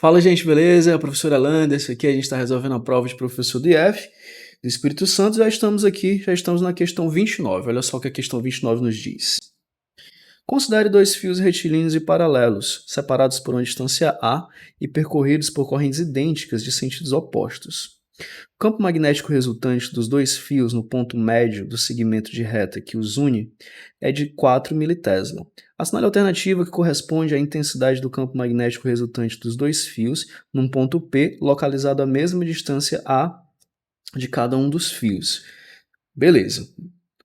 Fala, gente, beleza? É o professor Alanderson aqui. A gente está resolvendo a prova de professor do IF, do Espírito Santo. Já estamos aqui, já estamos na questão 29. Olha só o que a questão 29 nos diz. Considere dois fios retilíneos e paralelos, separados por uma distância A e percorridos por correntes idênticas de sentidos opostos. O campo magnético resultante dos dois fios no ponto médio do segmento de reta que os une é de 4 militesla. Assinale a alternativa que corresponde à intensidade do campo magnético resultante dos dois fios num ponto P localizado à mesma distância A de cada um dos fios. Beleza.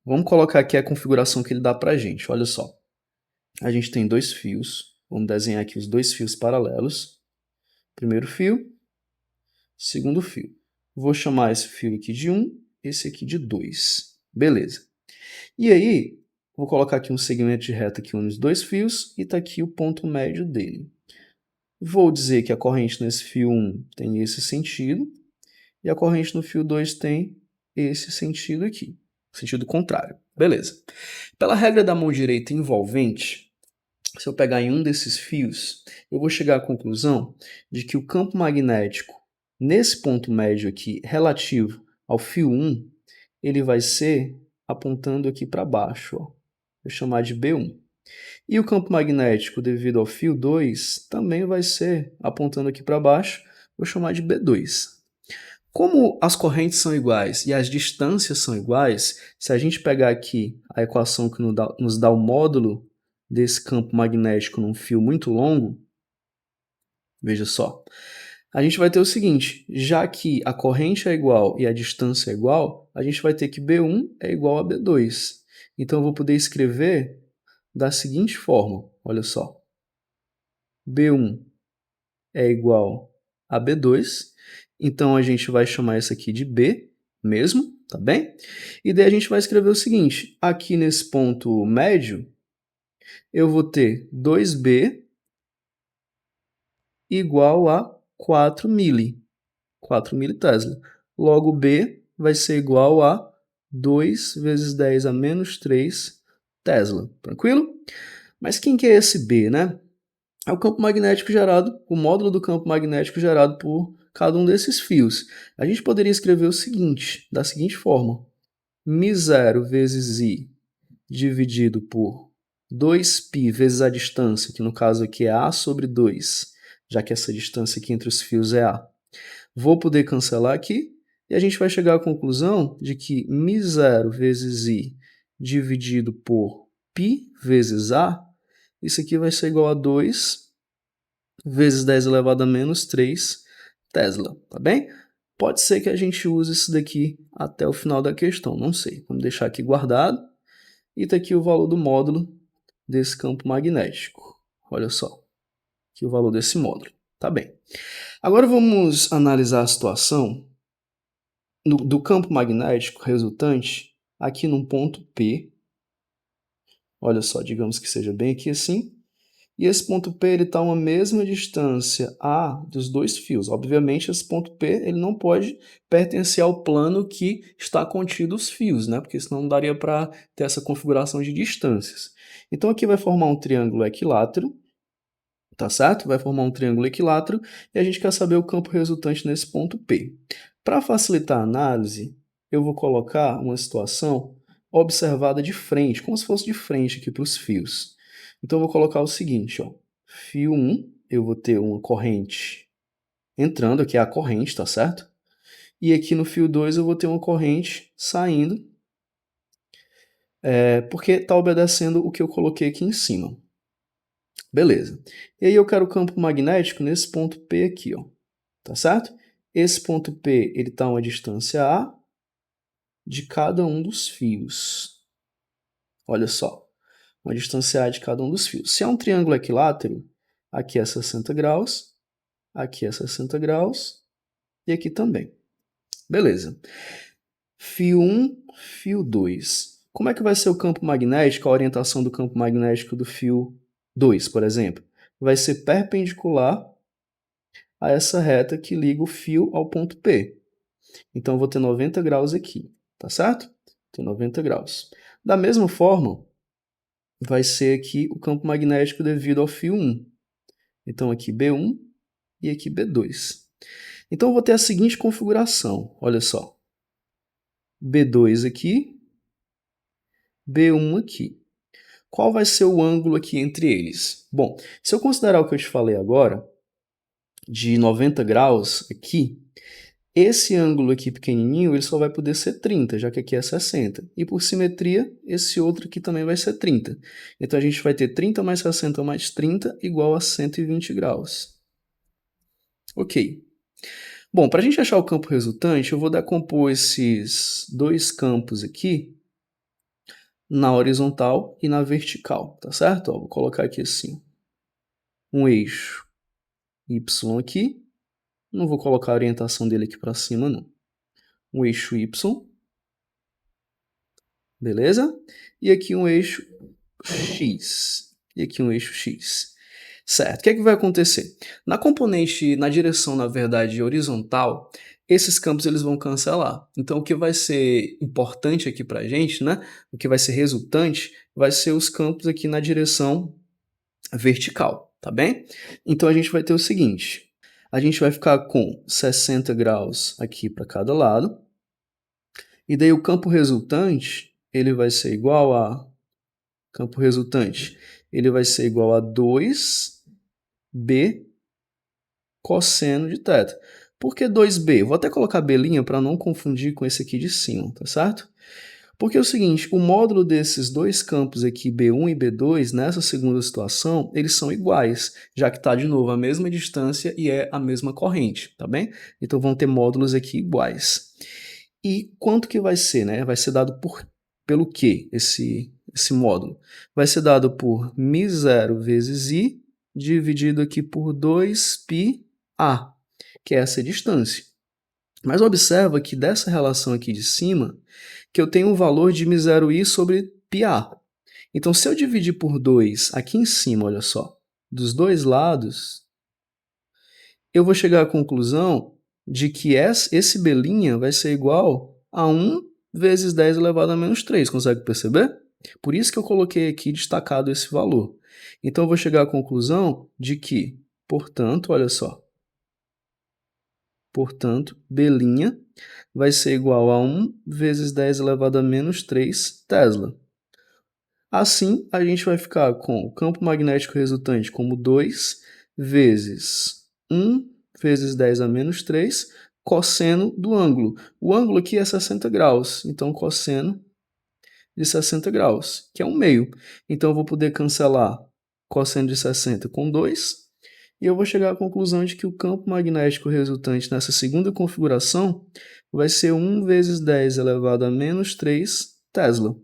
Vamos colocar aqui a configuração que ele dá para a gente. Olha só. A gente tem dois fios. Vamos desenhar aqui os dois fios paralelos. Primeiro fio, segundo fio. Vou chamar esse fio aqui de 1, esse aqui de 2. Beleza. E aí, vou colocar aqui um segmento de reta que une os dois fios e está aqui o ponto médio dele. Vou dizer que a corrente nesse fio 1 tem esse sentido e a corrente no fio 2 tem esse sentido aqui, sentido contrário. Beleza. Pela regra da mão direita envolvente, se eu pegar em um desses fios, eu vou chegar à conclusão de que o campo magnético nesse ponto médio aqui, relativo ao fio 1, ele vai ser apontando aqui para baixo. Ó. Vou chamar de B1. E o campo magnético devido ao fio 2 também vai ser apontando aqui para baixo. Vou chamar de B2. Como as correntes são iguais e as distâncias são iguais, se a gente pegar aqui a equação que nos dá o módulo desse campo magnético num fio muito longo, veja só, a gente vai ter o seguinte, já que a corrente é igual e a distância é igual, a gente vai ter que B1 é igual a B2. Então eu vou poder escrever da seguinte forma, olha só, B1 é igual a B2, então a gente vai chamar isso aqui de B mesmo, tá bem? E daí a gente vai escrever o seguinte, aqui nesse ponto médio, eu vou ter 2B igual a 4 militesla. Logo, B vai ser igual a 2 vezes 10 a menos 3 Tesla. Tranquilo? Mas quem que é esse B, né? É o campo magnético gerado, o módulo do campo magnético gerado por cada um desses fios. A gente poderia escrever o seguinte, da seguinte forma. μ0 vezes I dividido por 2π vezes a distância, que no caso aqui é A sobre 2, já que essa distância aqui entre os fios é A. Vou poder cancelar aqui e a gente vai chegar à conclusão de que μ0 vezes I dividido por π vezes A, isso aqui vai ser igual a 2 vezes 10 elevado a menos 3 Tesla, tá bem? Pode ser que a gente use isso daqui até o final da questão, não sei. Vamos deixar aqui guardado. E está aqui o valor do módulo desse campo magnético. Olha só, aqui o valor desse módulo. Tá bem. Agora vamos analisar a situação do campo magnético resultante aqui num ponto P. Olha só, digamos que seja bem aqui assim. E esse ponto P está a uma mesma distância A dos dois fios. Obviamente, esse ponto P ele não pode pertencer ao plano que está contido os fios, né? Porque senão não daria para ter essa configuração de distâncias. Então aqui vai formar um triângulo equilátero, tá certo? Vai formar um triângulo equilátero e a gente quer saber o campo resultante nesse ponto P. Para facilitar a análise, eu vou colocar uma situação observada de frente, como se fosse de frente aqui para os fios. Então, eu vou colocar o seguinte, ó. Fio 1, eu vou ter uma corrente entrando, aqui é a corrente, tá certo? E aqui no fio 2 eu vou ter uma corrente saindo, porque está obedecendo o que eu coloquei aqui em cima. Beleza. E aí eu quero o campo magnético nesse ponto P aqui, ó. Tá certo? Esse ponto P, ele está a uma distância A de cada um dos fios. Olha só. Uma distância A de cada um dos fios. Se é um triângulo equilátero, aqui é 60 graus, aqui é 60 graus e aqui também. Beleza. Fio 1, fio 2. Como é que vai ser o campo magnético, a orientação do campo magnético do fio 2, por exemplo? Vai ser perpendicular a essa reta que liga o fio ao ponto P. Então, eu vou ter 90 graus aqui, tá certo? Tem 90 graus. Da mesma forma, vai ser aqui o campo magnético devido ao fio 1. Então, aqui B1 e aqui B2. Então eu vou ter a seguinte configuração, olha só. B2 aqui, B1 aqui. Qual vai ser o ângulo aqui entre eles? Bom, se eu considerar o que eu te falei agora, de 90 graus aqui, esse ângulo aqui pequenininho, ele só vai poder ser 30, já que aqui é 60. E por simetria, esse outro aqui também vai ser 30. Então a gente vai ter 30 mais 60 mais 30 igual a 120 graus. Ok. Bom, para a gente achar o campo resultante, eu vou decompor esses dois campos aqui na horizontal e na vertical, tá certo? Ó, vou colocar aqui assim, um eixo Y aqui, não vou colocar a orientação dele aqui para cima não, um eixo Y, beleza? E aqui um eixo X, e aqui um eixo X. Certo, o que é que vai acontecer? Na componente, na direção, na verdade, horizontal, esses campos eles vão cancelar. Então, o que vai ser importante aqui para a gente, né? O que vai ser resultante, vai ser os campos aqui na direção vertical, tá bem? Então, a gente vai ter o seguinte, a gente vai ficar com 60 graus aqui para cada lado, e daí o campo resultante, ele vai ser igual a... Campo resultante, ele vai ser igual a 2b cosseno de θ. Por que 2b? Vou até colocar b' para não confundir com esse aqui de cima, tá certo? Porque é o seguinte, o módulo desses dois campos aqui, B1 e B2, nessa segunda situação, eles são iguais, já que está, de novo, a mesma distância e é a mesma corrente, tá bem? Então vão ter módulos aqui iguais. E quanto que vai ser, né? Vai ser dado pelo quê, esse módulo? Vai ser dado por μ0 vezes I, dividido aqui por 2πa, que é essa distância. Mas observa que dessa relação aqui de cima, que eu tenho um valor de μ0i sobre πa. Então, se eu dividir por 2 aqui em cima, olha só, dos dois lados, eu vou chegar à conclusão de que esse b' vai ser igual a 1 vezes 10 elevado a menos 3. Consegue perceber? Por isso que eu coloquei aqui destacado esse valor. Então, eu vou chegar à conclusão de que, portanto, olha só, portanto, b' vai ser igual a 1 vezes 10 elevado a menos 3 Tesla. Assim, a gente vai ficar com o campo magnético resultante como 2 vezes 1 vezes 10 a menos 3 cosseno do ângulo. O ângulo aqui é 60 graus, então cosseno de 60 graus, que é 1/2. Então eu vou poder cancelar cosseno de 60 com 2, e eu vou chegar à conclusão de que o campo magnético resultante nessa segunda configuração vai ser 1 vezes 10 elevado a menos 3 Tesla.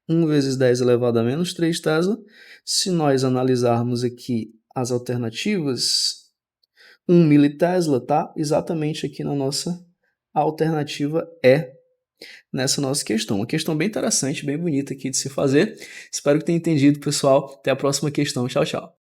1 vezes 10 elevado a menos 3 Tesla. Se nós analisarmos aqui as alternativas, 1 militesla está exatamente aqui na nossa alternativa E, nessa nossa questão. Uma questão bem interessante, bem bonita aqui de se fazer. Espero que tenha entendido, pessoal. Até a próxima questão. Tchau, tchau.